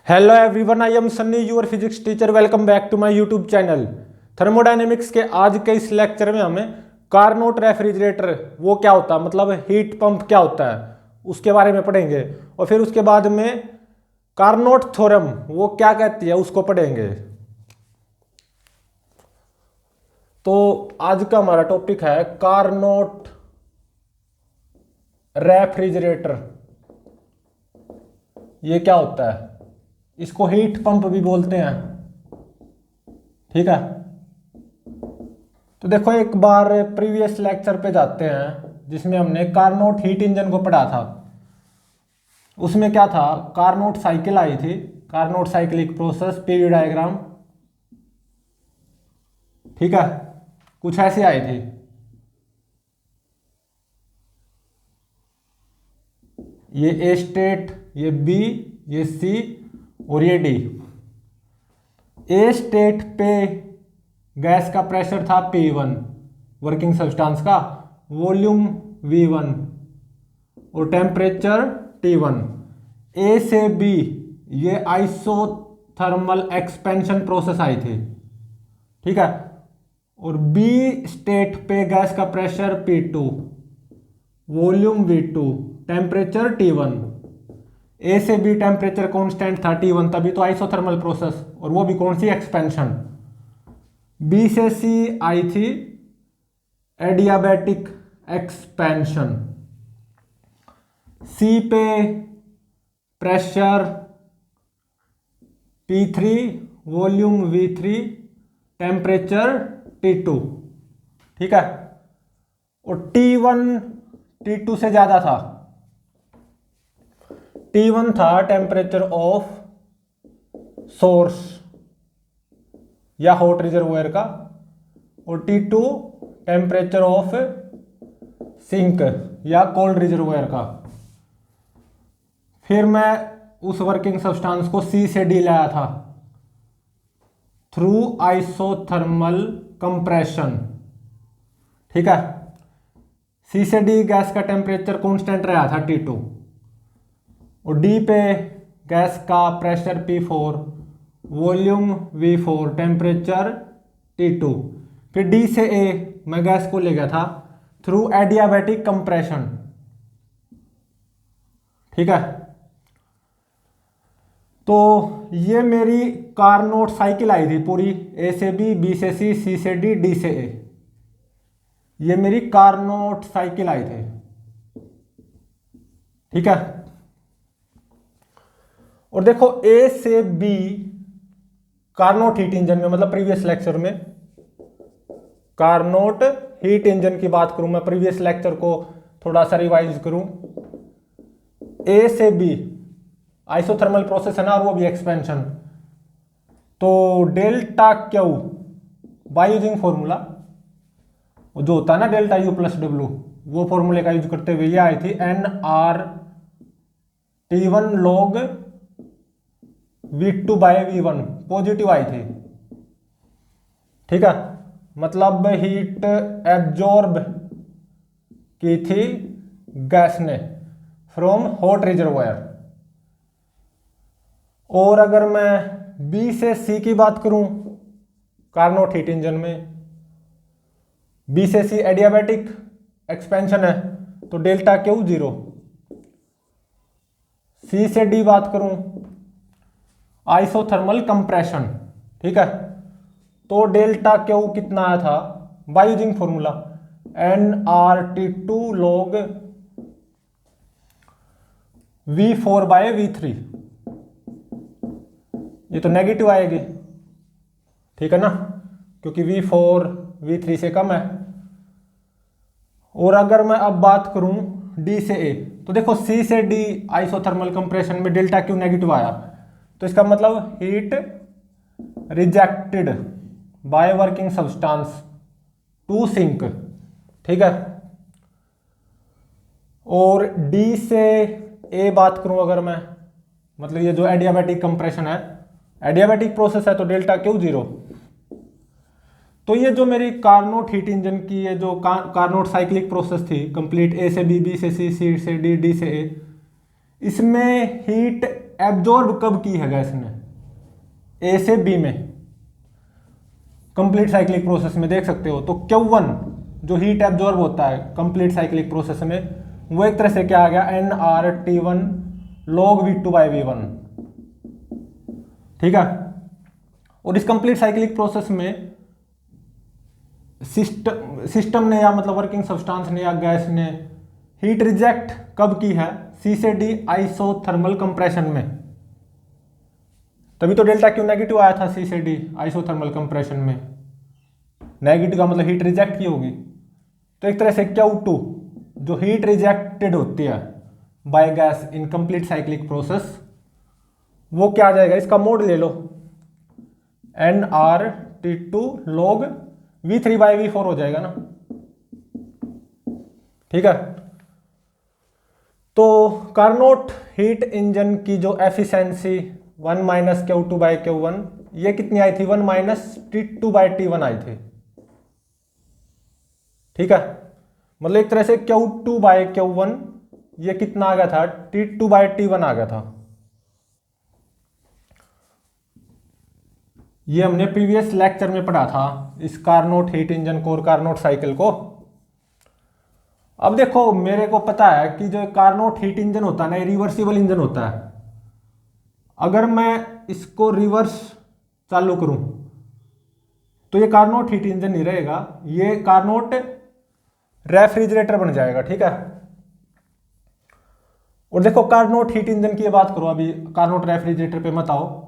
Hello everyone, I am Sunny your physics teacher. Welcome back to my YouTube channel. Thermodynamics के आज के इस lecture में हमें कार्नोट रेफ्रिजरेटर वो क्या होता है, मतलब हीट पंप क्या होता है, उसके बारे में पढ़ेंगे। और फिर उसके बाद में कार्नोट थ्योरम वो क्या कहती है उसको पढ़ेंगे। तो आज का हमारा टॉपिक है कार्नोट रेफ्रिजरेटर। ये क्या होता है? इसको हीट पंप भी बोलते हैं, ठीक है। तो देखो, एक बार प्रीवियस लेक्चर पे जाते हैं जिसमें हमने कार्नोट हीट इंजन को पढ़ा था। उसमें क्या था, कार्नोट साइकिल आई थी, Carnot cyclic process, PV diagram, ठीक है, कुछ ऐसी आई थी। ये ए स्टेट, ये बी, ये सी और ये डी। ए स्टेट पे गैस का प्रेशर था P1 वर्किंग सब्सटेंस का, वॉल्यूम V1 और टेम्परेचर T1। ए से बी ये आइसोथर्मल एक्सपेंशन प्रोसेस आई थी, ठीक है। और बी स्टेट पे गैस का pressure P2, volume V2, temperature T1। ए से बी टेम्परेचर कांस्टेंट था T1, तभी तो आइसोथर्मल प्रोसेस, और वो भी कौन सी, एक्सपेंशन। बी से सी आई थी एडियाबैटिक एक्सपेंशन। सी पे pressure P3, volume V3, temperature T2, ठीक है। और T1 T2 से ज्यादा था। T1 था टेम्परेचर ऑफ सोर्स या हॉट रिजर्वोयर का, और T2 टेम्परेचर ऑफ सिंक या कोल्ड रिजर्वोयर का। फिर मैं उस वर्किंग सब्सटेंस को C से D लाया था थ्रू आइसोथर्मल कंप्रेशन, ठीक है। C से D गैस का टेम्परेचर कांस्टेंट रहा था T2, और D पे गैस का pressure P4, volume V4, temperature T2। फिर D से A मैं गैस को ले गया था थ्रू एडियाबैटिक कंप्रेशन, ठीक है। तो ये मेरी कार्नोट साइकिल आई थी पूरी, A से B, B से C, C से D, D से A। ये मेरी कार्नोट साइकिल आई थी, ठीक है। और देखो, ए से बी कार्नोट हीट इंजन में, मतलब प्रीवियस लेक्चर में कार्नोट हीट इंजन की बात करूं मैं, प्रीवियस लेक्चर को थोड़ा सा रिवाइज करूं। ए से बी आइसोथर्मल प्रोसेस है ना, और वो भी एक्सपेंशन। तो delta Q by using formula, जो होता है ना डेल्टा यू प्लस डब्ल्यू, वो फॉर्मूले का यूज करते हुए ये आई थी nRT1 log V2 bye V1, positive आई थी, ठीक है। मतलब हीट एब्जॉर्ब की थी गैस ने फ्रॉम हॉट रिजर्वायर। और अगर मैं B से C की बात करूं कार्नोट हीट इंजन में, B से C एडियाबैटिक एक्सपेंशन है, तो डेल्टा क्यू 0। C से D बात करूं आइसोथर्मल कंप्रेशन, ठीक है। तो डेल्टा क्यू कितना आया था by using formula nRT2 log V4 by V3। ये तो नेगेटिव आएगी, ठीक है ना, क्योंकि V4 V3 से कम है। और अगर मैं अब बात करूं D से A, तो देखो C से D आइसोथर्मल कंप्रेशन में डेल्टा क्यू नेगेटिव आया, तो इसका मतलब heat rejected by working substance to sink, ठीक है। और D से A बात करूं अगर मैं, मतलब ये जो एडियाबैटिक कंप्रेशन है, एडियाबैटिक प्रोसेस है, तो डेल्टा क्यू 0। तो ये जो मेरी कार्नोट हीट इंजन की ये जो कार्नोट साइक्लिक प्रोसेस थी कंप्लीट, A से B, B से C, C से D, D से A, इसमें हीट एब्जॉर्ब कब की है गैस ने, ए से बी में, कंप्लीट साइक्लिक प्रोसेस में देख सकते हो। तो Q1 जो हीट एब्जॉर्ब होता है कंप्लीट साइक्लिक प्रोसेस में, वो एक तरह से क्या आ गया, nRT1 log V2/V1, ठीक है। और इस कंप्लीट साइक्लिक प्रोसेस में सिस्टम ने या मतलब वर्किंग सब्सटेंस ने या गैस ने हीट रिजेक्ट कब की है, C से D आइसोथर्मल कंप्रेशन में। तभी तो डेल्टा क्यू नेगेटिव आया था C से D आइसोथर्मल कंप्रेशन में। नेगेटिव का मतलब हीट रिजेक्ट की होगी। तो एक तरह से Q2 जो हीट रिजेक्टेड होती है by gas in complete cyclic process, वो क्या आ जाएगा, इसका मोड ले लो, nRT2 log V3/V4 हो जाएगा ना, ठीक है। तो कार्नोट हीट इंजन की जो एफिशिएंसी 1 - Q2/Q1 ये कितनी आई थी, 1 - T2/T1 आई थी, ठीक है। मतलब एक तरह से Q2/Q1 ये कितना आ गया था, T2/T1 आ गया था। ये हमने प्रीवियस लेक्चर में पढ़ा था इस कार्नोट हीट इंजन को और कार्नोट साइकिल को। अब देखो मेरे को पता है कि जो कार्नोट हीट इंजन होता है ना, ये रिवर्सिबल इंजन होता है। अगर मैं इसको रिवर्स चालू करूं तो ये कार्नोट हीट इंजन नहीं रहेगा, ये कार्नोट रेफ्रिजरेटर बन जाएगा, ठीक है। और देखो कार्नोट हीट इंजन की बात करो, अभी कार्नोट रेफ्रिजरेटर पे मत आओ।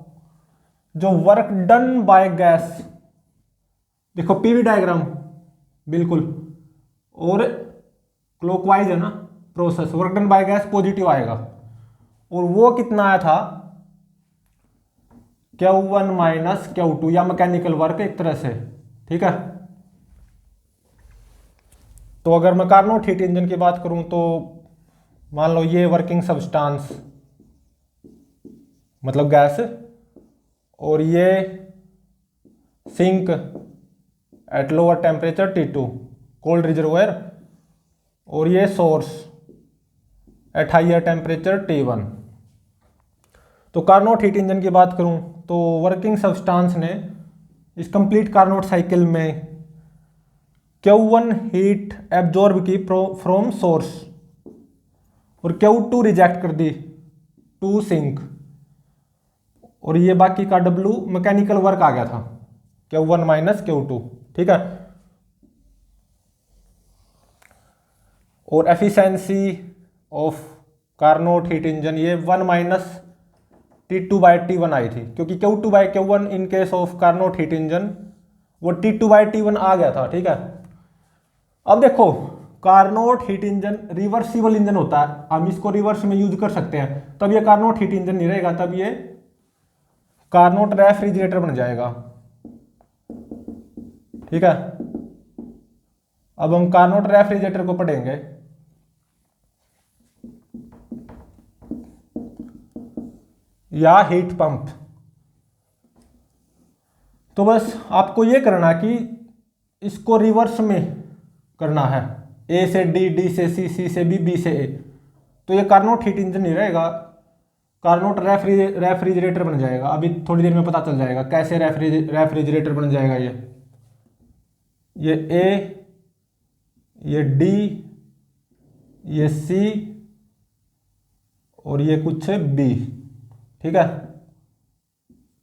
जो वर्क डन बाय गैस, देखो पीवी डायग्राम बिल्कुल, और क्लॉकवाइज है ना process, work done by gas positive आएगा, और वो कितना आया था, Q1 - Q2 या मैकेनिकल वर्क एक तरह से, ठीक है। तो अगर मैं कार्नोट हीट इंजन की बात करूं तो मान लो ये वर्किंग सब्सटेंस मतलब गैस, और ये sink at lower temperature T2 cold reservoir, और ये source eight higher temperature T1। तो कार्नोट हीट इंजन की बात करूं तो वर्किंग सब्सटेंस ने इस कंप्लीट कार्नोट साइकिल में Q1 हीट एब्जॉर्ब की फ्रॉम सोर्स और Q2 रिजेक्ट कर दी टू सिंक, और ये बाकी का W मैकेनिकल वर्क आ गया था, Q1 - Q2, ठीक है। और efficiency of Carnot heat engine ये 1 - T2/T1 आई थी, क्योंकि Q2/Q1 in case of Carnot heat engine वो T2/T1 आ गया था, ठीक है। अब देखो Carnot heat engine reversible engine होता है, हम इसको रिवर्स में यूज कर सकते हैं, तब ये कार्नोट हीट इंजन नहीं रहेगा, तब ये कार्नोट रेफ्रिजरेटर बन जाएगा, ठीक है। अब हम कार्नोट रेफ्रिजरेटर को पढ़ेंगे। या हीट पंप। तो बस आपको ये करना कि इसको रिवर्स में करना है, ए से डी, डी से सी, सी से बी, बी से ए। तो ये कार्नोट हीट इंजन नहीं रहेगा, कार्नोट रेफ्रिजरेटर बन जाएगा। अभी थोड़ी देर में पता चल जाएगा कैसे रेफ्रिजरेटर बन जाएगा। ये ए, ये डी, ये सी, और ये कुछ है बी, ठीक है।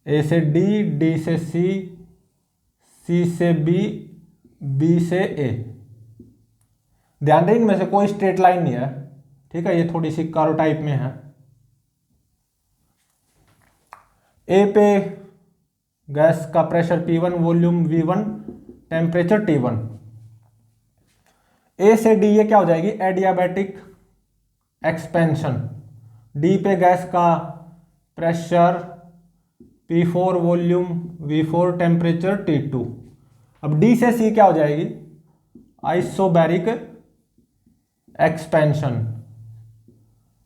ए से डी, डी से सी, सी से बी, बी से ए। ध्यान दें इनमें से कोई स्ट्रेट लाइन नहीं है, ठीक है, ये थोड़ी सी कर्व टाइप में है। ए पे गैस का pressure P1, volume V1, temperature T1। ए से डी ये क्या हो जाएगी, एडियाबैटिक एक्सपेंशन। डी पे गैस का pressure P4, volume V4, temperature T2। अब डी से सी क्या हो जाएगी, आइसोबैरिक एक्सपेंशन।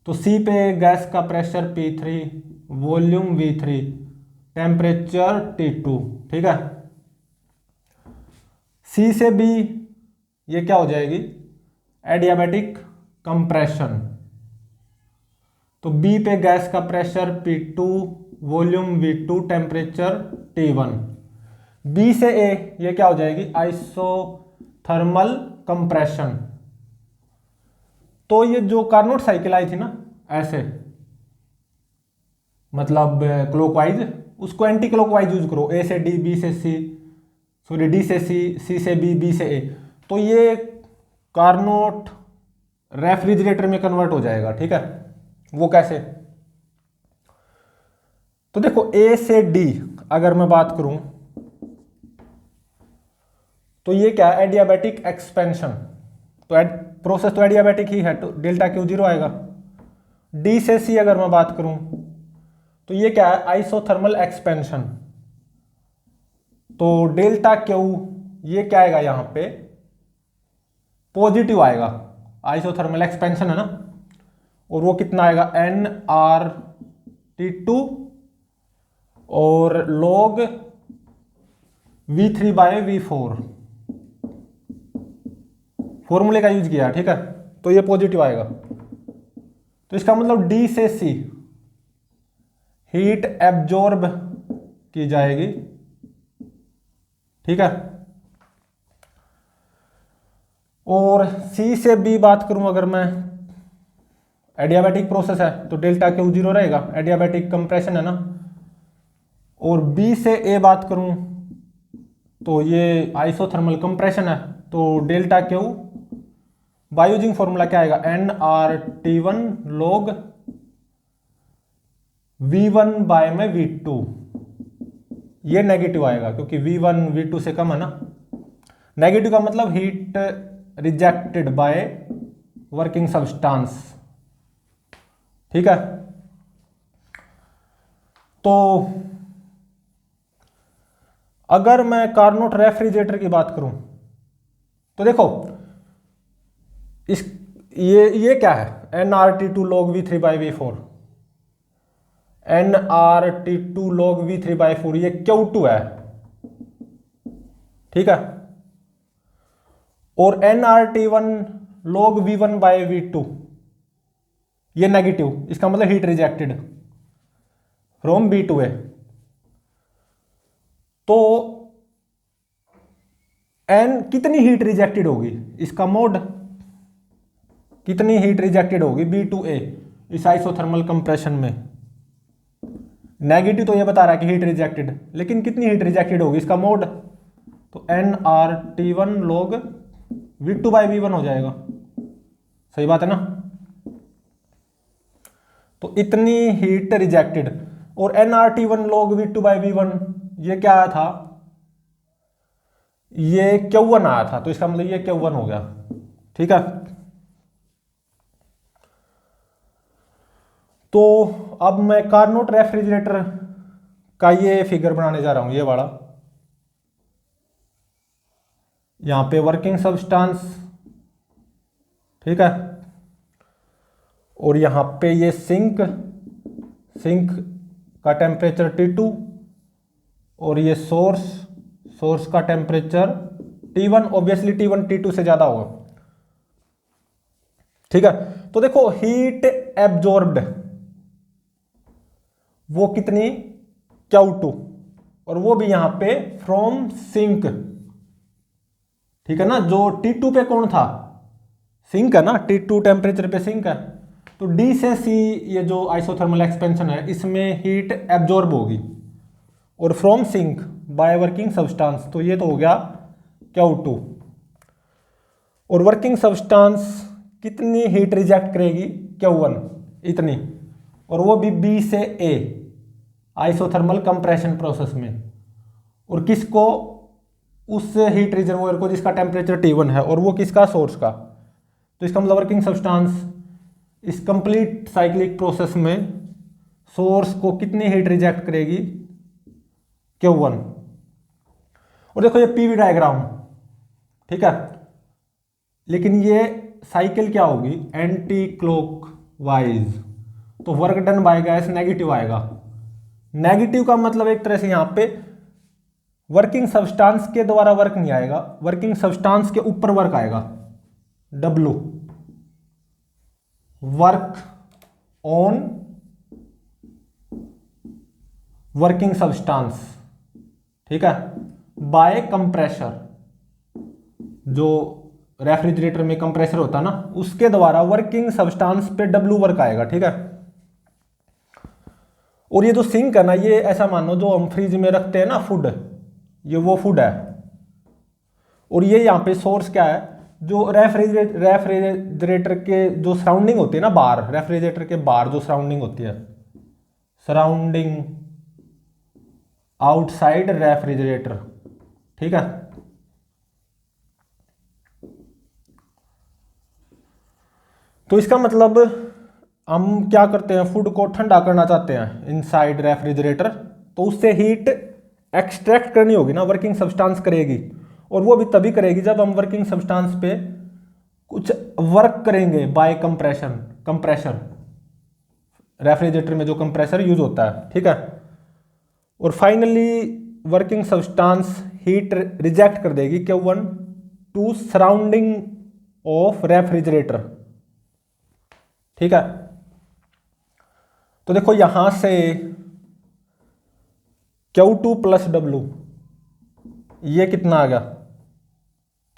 तो सी पे गैस का pressure P3, volume V3, temperature T2, ठीक है। सी से बी ये क्या हो जाएगी, एडियाबैटिक कंप्रेशन। तो बी पे गैस का pressure P2, volume V2, temperature T1। B से ए ये क्या हो जाएगी, आइसोथर्मल कंप्रेशन। तो ये जो कार्नोट साइकिल आई थी ना ऐसे, मतलब क्लॉकवाइज, उसको एंटी क्लॉकवाइज यूज करो, ए से डी, बी से सी, सॉरी डी से सी, सी से बी, बी से ए। तो ये कार्नोट रेफ्रिजरेटर में कन्वर्ट हो जाएगा। ठीक है, वो कैसे? तो देखो ए से डी अगर मैं बात करूं तो ये क्या है, एडियाबैटिक एक्सपेंशन। तो प्रोसेस तो एडियाबैटिक ही है, तो डेल्टा क्यू 0 आएगा। डी से सी अगर मैं बात करूं तो ये क्या है, आइसोथर्मल एक्सपेंशन। तो डेल्टा क्यू ये क्या आएगा, यहां पे पॉजिटिव आएगा, आइसोथर्मल एक्सपेंशन है ना, और वो कितना आएगा, nRT2 और log V3/V4 फॉर्मूले का यूज किया। ठीक है, तो ये पॉजिटिव आएगा। तो इसका मतलब डी से सी हीट एब्जॉर्ब की जाएगी। ठीक है, और सी से बी बात करूं अगर मैं, एडियाबैटिक प्रोसेस है तो डेल्टा क्यू 0 रहेगा, एडियाबैटिक कंप्रेशन है ना। और बी से ए बात करूं तो ये आइसोथर्मल कंप्रेशन है, तो delta Q by using formula क्या आएगा, nRT1 log V1/V2। ये नेगेटिव आएगा क्योंकि V1 V2 से कम है ना। नेगेटिव का मतलब heat rejected by working substance. ठीक है, तो अगर मैं कार्नोट रेफ्रिजरेटर की बात करूं तो देखो इस ये क्या है, nRT2 log V3/V4, nRT2 log V3/4, ये Q2 है। ठीक है, और nRT1 log V1/V2 ये नेगेटिव, इसका मतलब heat rejected from B to A। तो n कितनी हीट रिजेक्टेड होगी, इसका मोड कितनी हीट रिजेक्टेड होगी B to A इस आइसोथर्मल कंप्रेशन में। नेगेटिव तो ये बता रहा है कि हीट रिजेक्टेड, लेकिन कितनी हीट रिजेक्टेड होगी, इसका मोड, तो nRT1 log V2/V1 हो जाएगा। सही बात है ना। तो इतनी हीट रिजेक्टेड, और nRT1 log V2/V1 ये क्या आया था, ये Q1 आया था, तो इसका मतलब ये Q1 हो गया। ठीक है, तो अब मैं कार्नोट रेफ्रिजरेटर का ये फिगर बनाने जा रहा हूं, ये वाला। यहां पे वर्किंग सब्सटेंस, ठीक है, और यहां पे ये सिंक का टेम्परेचर T2 और ये सोर्स का temperature T1। Obviously T1 T2 से ज्यादा होगा। ठीक है, तो देखो हीट एब्जॉर्ब्ड वो कितनी, Q2, और वो भी यहां पे फ्रॉम सिंक। ठीक है ना, जो T2 पे कौन था, सिंक है ना, T2 टेम्परेचर पे सिंक है। तो D से C ये जो आइसोथर्मल एक्सपेंशन है इसमें हीट एब्जॉर्ब होगी, और from sink by working substance, तो ये तो हो गया Q2। और वर्किंग सब्सटेंस कितनी हीट रिजेक्ट करेगी, Q1 इतनी, और वो भी B से A आइसोथर्मल कंप्रेशन प्रोसेस में। और किसको, उस हीट रिजर्वोयर को जिसका टेम्परेचर T1 है, और वो किसका, सोर्स का। तो इसका मतलब वर्किंग सब्सटेंस इस कंप्लीट साइक्लिक प्रोसेस में सोर्स को कितनी हीट रिजेक्ट करेगी, Q1। और देखो ये पीवी डायग्राम, ठीक है, लेकिन ये साइकिल क्या होगी, एंटी क्लॉकवाइज। तो work done by gas negative आएगा। नेगेटिव का मतलब एक तरह से यहां पे वर्किंग सब्सटेंस के द्वारा वर्क नहीं आएगा, वर्किंग सब्सटेंस के ऊपर वर्क आएगा, W, work on working substance, ठीक है, बाय कंप्रेसर, जो रेफ्रिजरेटर में कंप्रेसर होता है ना, उसके द्वारा वर्किंग सब्सटेंस पे W वर्क आएगा, ठीक है। और ये जो सिंक है ना, ये ऐसा मानो जो हम फ्रिज में रखते हैं ना फूड, ये वो फूड है। और ये यहाँ पे सोर्स क्या है, जो रेफ्रिजरेटर के जो सराउंडिंग होती है ना, बाहर रेफ्रिजरेटर के बाहर जो सराउंडिंग होती है, सराउंडिंग आउटसाइड रेफ्रिजरेटर, ठीक है। तो इसका मतलब हम क्या करते हैं, फूड को ठंडा करना चाहते हैं इनसाइड रेफ्रिजरेटर, तो उससे हीट एक्सट्रैक्ट करनी होगी ना, वर्किंग सब्सटेंस करेगी। और वो भी तभी करेगी जब हम वर्किंग सब्सटेंस पे कुछ वर्क करेंगे बाय कंप्रेशर, रेफ्रिजरेटर में जो कंप्रेसर यूज होता है, ठीक है। और finally working substance heat reject कर देगी Q1 to surrounding of refrigerator, ठीक है। तो देखो यहां से Q2 प्लस W, ये कितना आ गया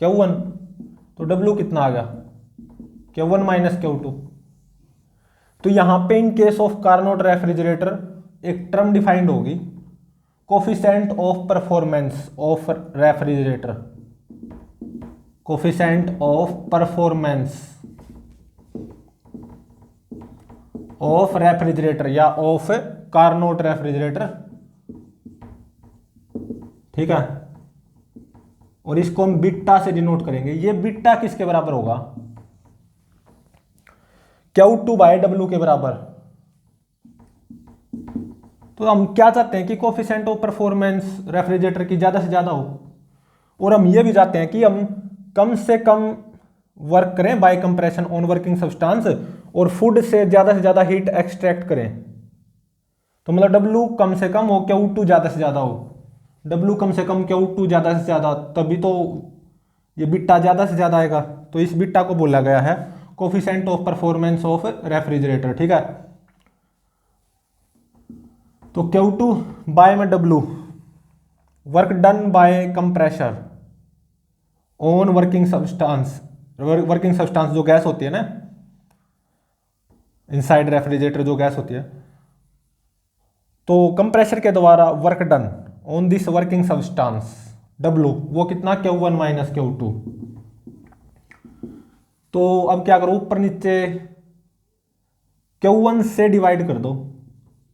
Q1, तो W कितना आ गया Q1 माइनस Q2। तो यहां पे in case of Carnot refrigerator एक टर्म डिफाइंड होगी, coefficient of performance of refrigerator, coefficient of performance of refrigerator या ऑफ कार्नोट रेफ्रिजरेटर, ठीक है। और इसको हम बीटा से डिनोट करेंगे। ये बीटा किसके बराबर होगा, Q2 बाय W के बराबर। तो हम क्या चाहते हैं कि कोफिशिएंट ऑफ परफॉर्मेंस रेफ्रिजरेटर की ज्यादा से ज्यादा हो, और हम ये भी चाहते हैं कि हम कम से कम वर्क करें by compression on working substance, और फूड से ज्यादा हीट एक्सट्रैक्ट करें। तो मतलब W कम से कम हो, Q2 ज्यादा से ज्यादा हो, W कम से कम Q2 ज्यादा से ज्यादा, तभी तो ये बीटा ज्यादा से ज्यादा आएगा। तो इस बीटा को बोला गया है coefficient of performance of refrigerator, ठीक है। तो Q2 बाय में W, work done by compressor on working substance, working substance जो गैस होती है ना इनसाइड रेफ्रिजरेटर, जो गैस होती है, तो कंप्रेशर के द्वारा work done on this working substance W, वो कितना Q1 माइनस Q2। तो अब क्या करो, ऊपर नीचे Q1 से डिवाइड कर दो,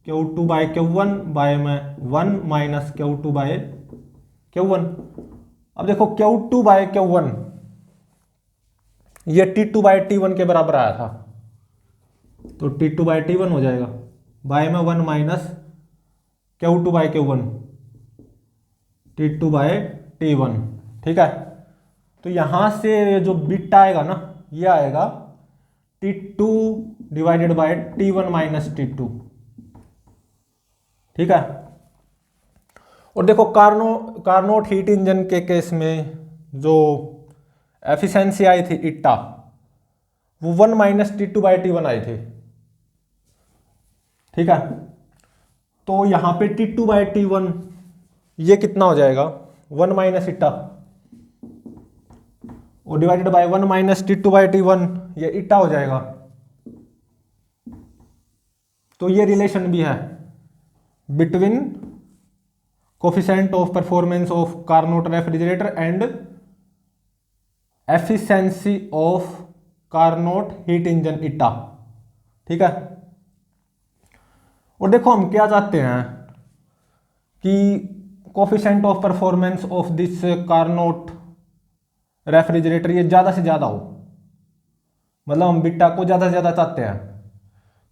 Q2 बाय Q1 बाय में 1 माइनस Q2 बाय Q1। अब देखो Q2 बाय Q1 ये T2 बाय T1 के बराबर आया था, तो T2 बाय T1 हो जाएगा, बाय में 1 minus Q2 bye Q1, T2 bye T1, ठीक है। तो यहां से जो बीटा आएगा ना, ये आएगा T2 divided by T1 minus T2, ठीक है। और देखो कार्नोट हीट इंजन के केस में जो एफिशिएंसी आई थी इट्टा, वो 1 माइनस T2 बाय T1 आई थी, ठीक है। तो यहां पे T2 बाय T1 ये कितना हो जाएगा, 1 माइनस इट्टा, और divided by 1 minus T2 bye T1 ये इट्टा हो जाएगा। तो ये रिलेशन भी है between coefficient of performance of Carnot refrigerator and efficiency of Carnot heat engine eta, ठीक है। और देखो हम क्या चाहते हैं कि coefficient of performance of this Carnot refrigerator ये ज्यादा से ज्यादा हो, मतलब हम बीटा को ज्यादा से ज्यादा चाहते हैं।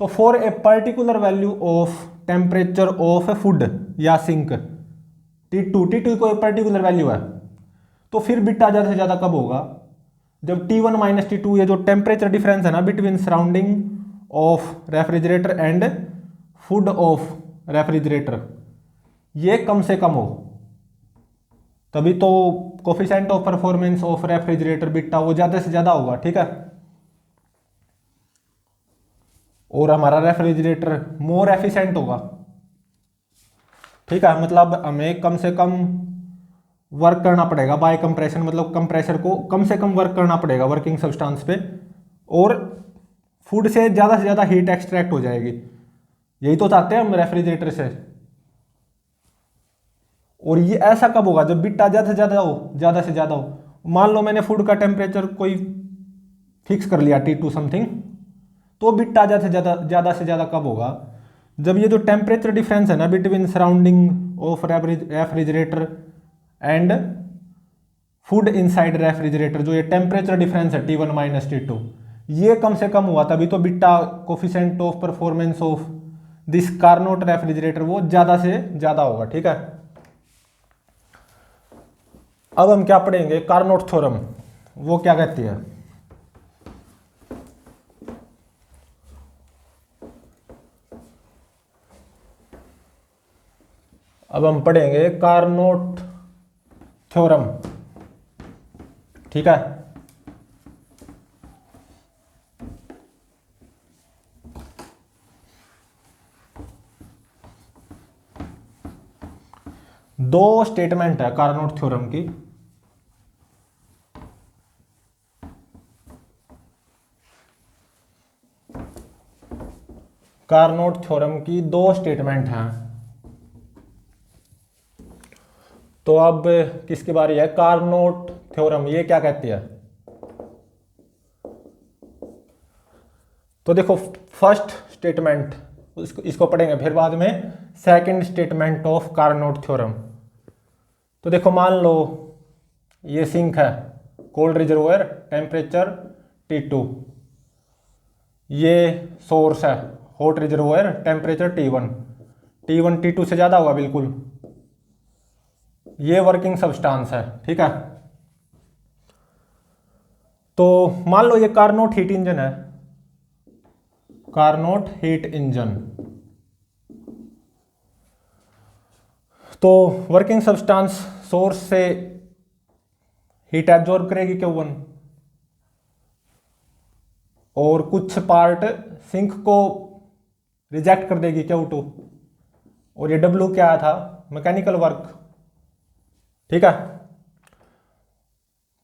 तो for a particular value of temperature of A food या सिंक T2 कोई पर्टिकुलर वैल्यू है, तो फिर बीटा ज्यादा से ज्यादा कब होगा, जब T1 माइनस T2 ये जो टेम्परेचर डिफरेंस है ना between surrounding of refrigerator and food of refrigerator, ये कम से कम हो, तभी तो coefficient of performance of refrigerator beta वो ज्यादा से ज्यादा होगा, ठीक है। और हमारा रेफ्रिजरेटर मोर एफिशिएंट होगा। ठीक है, मतलब हमें कम से कम वर्क करना पड़ेगा बाय कंप्रेशन, मतलब कंप्रेसर को कम से कम वर्क करना पड़ेगा वर्किंग सब्सटेंस पे, और फूड से ज़्यादा हीट एक्सट्रैक्ट हो जाएगी। यही तो चाहते हैं हम रेफ्रिजरेटर से। और ये ऐसा कब होगा, जब बिट्टा ज़्यादा से ज़्यादा हो। मान लो मैंने फूड का टेम्परेचर कोई फिक्स कर लिया T2 समथिंग, तो बिट्टा ज़्यादा से ज़्यादा कब होगा, जब ये जो टेम्परेचर डिफरेंस है ना between surrounding of refrigerator and food inside refrigerator, जो ये टेम्परेचर डिफरेंस है T1 माइनस T2, ये कम से कम हुआ तभी तो beta coefficient of performance of this Carnot refrigerator वो ज़्यादा से ज़्यादा होगा। ठीक है, अब हम क्या पढ़ेंगे, कार्नोट थ्योरम, वो क्या कहती है। अब हम पढ़ेंगे कार्नोट थ्योरम। ठीक है, दो स्टेटमेंट है कार्नोट थ्योरम की। कार्नोट थ्योरम की दो स्टेटमेंट हैं। तो अब किसकी बारी है, कार्नोट थ्योरम ये क्या कहती है। तो देखो फर्स्ट स्टेटमेंट इसको पढ़ेंगे, फिर बाद में second statement of Carnot theorem. तो देखो मान लो ये सिंक है, कोल्ड रिजर्वायर, टेम्परेचर T2, ये सोर्स है hot reservoir, temperature T1, T2 से ज़्यादा होगा बिल्कुल, ये वर्किंग सब्सटेंस है। ठीक है, तो मान लो ये कार्नोट हीट इंजन है, कार्नोट हीट इंजन। तो वर्किंग सब्सटेंस सोर्स से हीट एब्जॉर्ब करेगी Q1, और कुछ पार्ट सिंक को रिजेक्ट कर देगी Q2, और ये W क्या था, मैकेनिकल वर्क। ठीक है,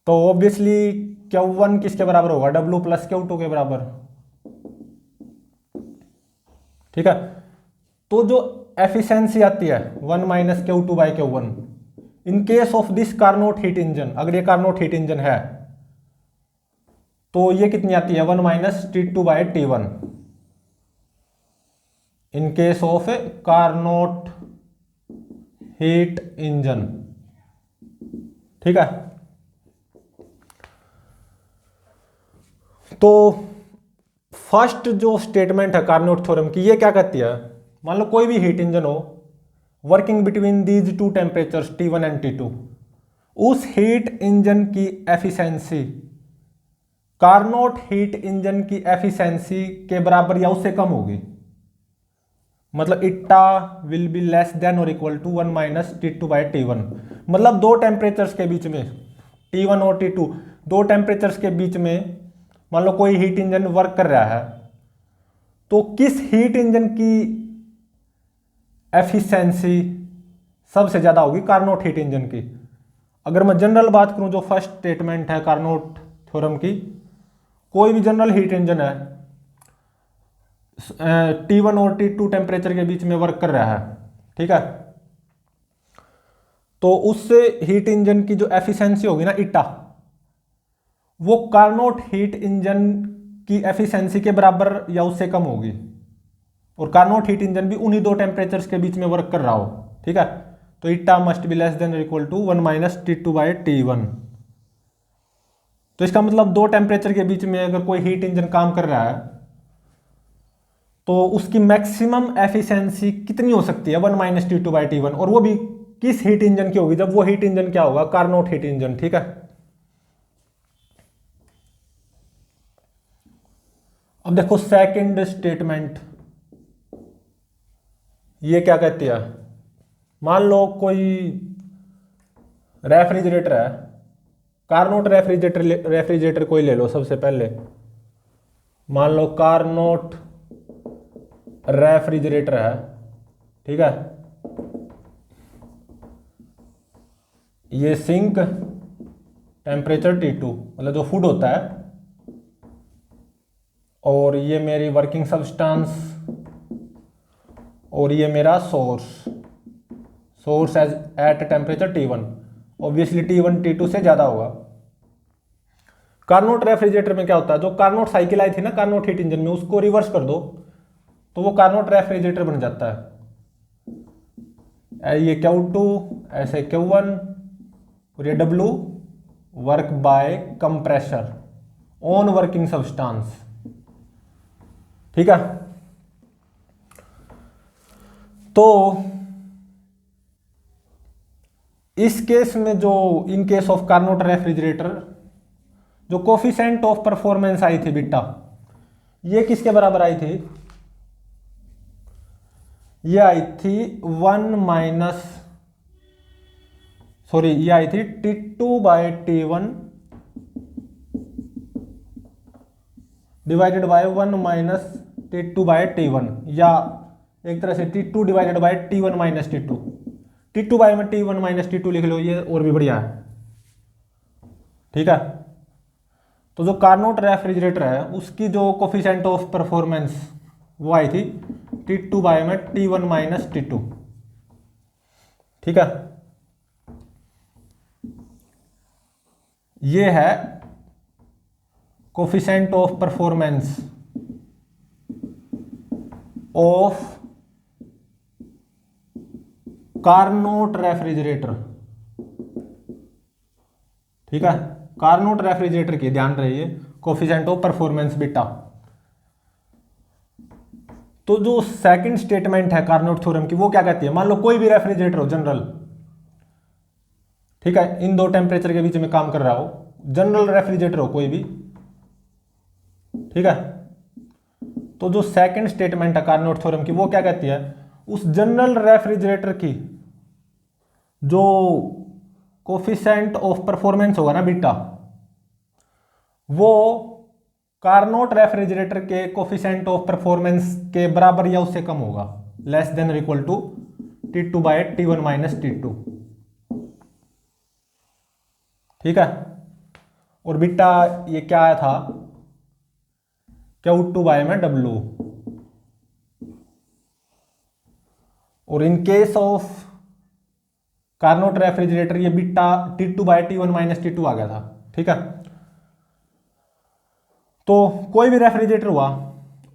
तो ऑब्वियसली Q1 किसके बराबर होगा, W प्लस Q2 के बराबर। ठीक है, तो जो एफिशिएंसी आती है 1 minus Q2 by Q1 in case of this Carnot heat engine, अगर ये कार्नोट हीट इंजन है तो ये कितनी आती है, 1 minus T2 by T1 in case of Carnot heat engine. ठीक है, तो फर्स्ट जो स्टेटमेंट है कार्नोट थ्योरम की, ये क्या कहती है, मान लो कोई भी हीट इंजन हो working between these two temperatures T1 and T2, उस हीट इंजन की एफिशिएंसी कार्नोट हीट इंजन की एफिशिएंसी के बराबर या उससे कम होगी। मतलब eta will be less than और equal to 1 minus T2 by T1। मतलब दो टेम्परेचर्स के बीच में T1 और T2, दो टेम्परेचर्स के बीच में मान लो कोई हीट इंजन वर्क कर रहा है, तो किस हीट इंजन की एफिशिएंसी सबसे ज़्यादा होगी, कार्नोट हीट इंजन की। अगर मैं जनरल बात करूं, जो फर्स्ट स्टेटमेंट है कार्नोट थ्योरम की, कोई भी जनरल हीट इंजन है T1 और T2 टेम्परेचर के बीच में वर्क कर रहा है। ठीक है, तो उससे हीट इंजन की जो एफिशिएंसी होगी ना इट्टा, वो कार्नोट हीट इंजन की एफिशिएंसी के बराबर या उससे कम होगी, और कार्नोट हीट इंजन भी उन्हीं दो टेम्परेचर्स के बीच में वर्क कर रहा हो। ठीक है, तो eta must be less than equal to 1 minus T2 by T1। तो इसका मतलब दो टेम्परेचर के बीच में अगर कोई हीट इंजन काम कर रहा है तो उसकी मैक्सिमम एफिशिएंसी कितनी हो सकती है, 1 माइनस T2 बाई T1, और वो भी किस हीट इंजन की होगी, जब वो हीट इंजन क्या होगा, कार्नोट हीट इंजन। ठीक है, अब देखो सेकंड स्टेटमेंट ये क्या कहती है। मान लो कोई रेफ्रिजरेटर है, कार्नोट रेफ्रिजरेटर कोई ले लो सबसे पहले। मान लो कार्नोट रेफ्रिजरेटर है, ठीक है, ये सिंक टेम्परेचर T2 मतलब जो फूड होता है, और ये मेरी वर्किंग सब्सटेंस, और ये मेरा source as at temperature T1। Obviously T1 T2 से ज़्यादा होगा। कार्नोट रेफ्रिजरेटर में क्या होता है, जो कार्नोट साइकिल आई थी ना कार्नोट हीट इंजन में, उसको रिवर्स कर दो तो वो कार्नोट रेफ्रिजरेटर बन जाता है। ये Q2 ऐसे Q1 और ये W work by compressor on working substance. ठीक है, तो इस केस में जो in case of Carnot refrigerator जो कोफिशिएंट ऑफ परफॉर्मेंस आई थी बीटा, ये किसके बराबर आई थी, ये आई थी ये आई थी T2/T1 डिवाइडेड बाय 1 - T2/T1, या एक तरह से T2 divided by T1 - T2। T2/T1 - T2 लिख लो, ये और भी बढ़िया है। ठीक है, तो जो कार्नोट रेफ्रिजरेटर है उसकी जो कोफिशिएंट ऑफ परफॉर्मेंस वो आई थी T2/T1 - T2। ठीक है, ये है coefficient of performance of Carnot refrigerator. ठीक है, कार्नोट रेफ्रिजरेटर की ध्यान रहिए कोफिशिएंट ऑफ परफॉर्मेंस बीटा। तो जो सेकंड स्टेटमेंट है कार्नोट थ्योरम की वो क्या कहती है, मान लो कोई भी रेफ्रिजरेटर हो जनरल, ठीक है, इन दो टेम्परेचर के बीच में काम कर रहा हो, जनरल रेफ्रिजरेटर हो कोई भी। ठीक है, तो जो सेकंड स्टेटमेंट है कार्नोट थ्योरम की वो क्या कहती है, उस जनरल रेफ्रिजरेटर की जो कोफिशिएंट ऑफ परफॉर्मेंस होगा ना बीटा, वो कार्नोट रेफ्रिजरेटर के कोफिशिएंट ऑफ परफॉर्मेंस के बराबर या उससे कम होगा, लेस देन और इक्वल टू T2/T1 - T2। ठीक है, और बीटा ये क्या आया था, Q2/W। और in case of Carnot refrigerator ये बीटा T2/T1 - T2 आ गया था। ठीक है, तो कोई भी रेफ्रिजरेटर हुआ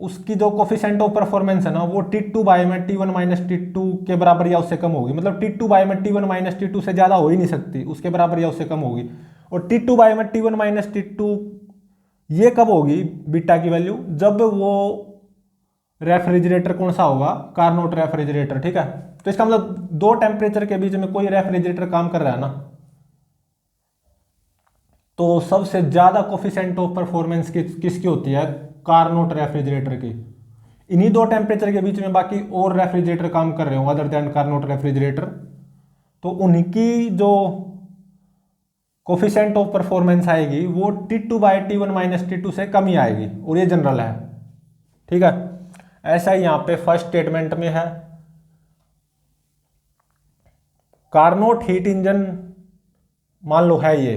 उसकी जो कोफिशिएंट ऑफ परफॉर्मेंस है ना वो T2/T1 - T2 के बराबर या उससे कम होगी, मतलब T2/T1 - T2 से ज्यादा हो ही नहीं सकती, उसके बराबर या उससे कम होगी। और T2/T1 - T2 ये कब होगी बीटा की वैल्यू, जब वो रेफ्रिजरेटर कौन सा होगा, कार्नोट रेफ्रिजरेटर। ठीक है, तो इसका मतलब दो टेम्परेचर के बीच में कोई रेफ्रिजरेटर काम कर रहा है ना, तो सबसे ज्यादा कोफिशिएंट ऑफ परफॉर्मेंस किसकी होती है, कार्नोट रेफ्रिजरेटर की। इन्हीं दो टेम्परेचर के बीच में बाकी और रेफ्रिजरेटर काम कर रहे हो अदर देन कार्नोट रेफ्रिजरेटर, तो उनकी जो कोफिशिएंट ऑफ परफॉर्मेंस आएगी वो T2/T1 - T2 से कम ही आएगी, और ये जनरल है। ठीक है, ऐसा ही यहां पे फर्स्ट स्टेटमेंट में है, कार्नोट हीट इंजन मान लो है ये,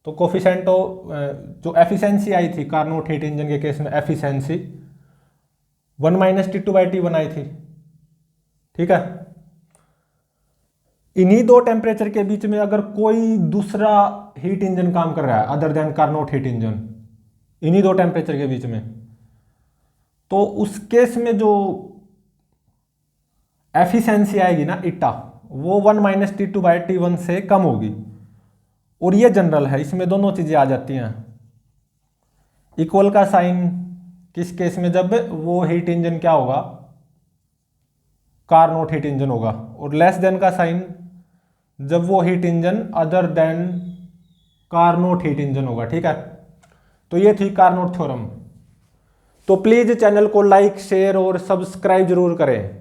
तो कोफिशिएंट जो एफिशिएंसी आई थी कार्नोट हीट इंजन के केस में, एफिशिएंसी 1 - T2/T1 आई थी। ठीक है, इन्हीं दो टेम्परेचर के बीच में अगर कोई दूसरा हीट इंजन काम कर रहा है other than Carnot heat engine, इन्हीं दो टेम्परेचर के बीच में, तो उस केस में जो एफिशिएंसी आएगी ना ईटा, वो 1 - T2/T1 से कम होगी, और ये जनरल है, इसमें दोनों चीजें आ जाती हैं। इक्वल का साइन किस केस में, जब वो हीट इंजन क्या होगा, कार्नोट हीट इंजन होगा, और लेस देन का साइन जब वो heat engine other than Carnot heat engine होगा। ठीक है, तो ये थी कार्नोट थ्योरम। तो प्लीज चैनल को लाइक शेयर और सब्सक्राइब जरूर करें।